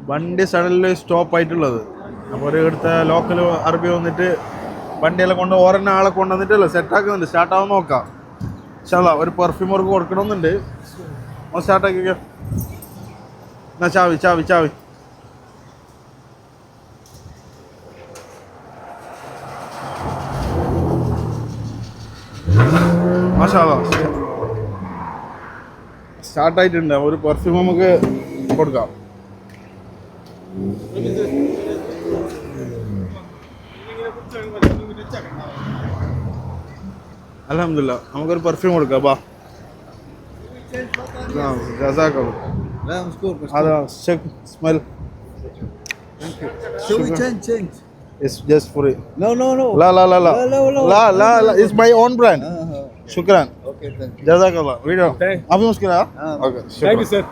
വണ്ടി സഡനിൽ സ്റ്റോപ്പ് ആയിട്ടുള്ളത്. അപ്പോൾ ഒരു ഇവിടുത്തെ ലോക്കൽ അറബി വന്നിട്ട് വണ്ടിയെല്ലാം കൊണ്ട് ഓരോ ആളെ കൊണ്ടുവന്നിട്ടല്ലോ സെറ്റാക്കുന്നുണ്ട്. സ്റ്റാർട്ടാവാൻ നോക്കാം. ഇൻഷാല്ലാ ഒരു പെർഫ്യൂം വർക്ക് കൊടുക്കണമെന്നുണ്ട്. സ്റ്റാർട്ടാക്കിക്കോ. എന്നാ ചാവി ചാവി ചാവി. മാഷാല്ലാ സ്റ്റാർട്ടായിട്ടുണ്ട്. ഒരു പെർഫ്യൂം നമുക്ക് കൊടുക്കാം. അൽഹംദുലില്ലാ നമുക്കൊരു പെർഫ്യൂം കൊടുക്കാം. ബാ لا مشكور مشكور. هذا check smell. شو we change. It's just for it. No no no. لا لا لا لا لا لا لا. لا لا لا it's my own brand. شكرا Okay thank you. جزاك الله. فيديو Thank- ما في مشكلة. آه. اوكي Thank you, شكرا. sir.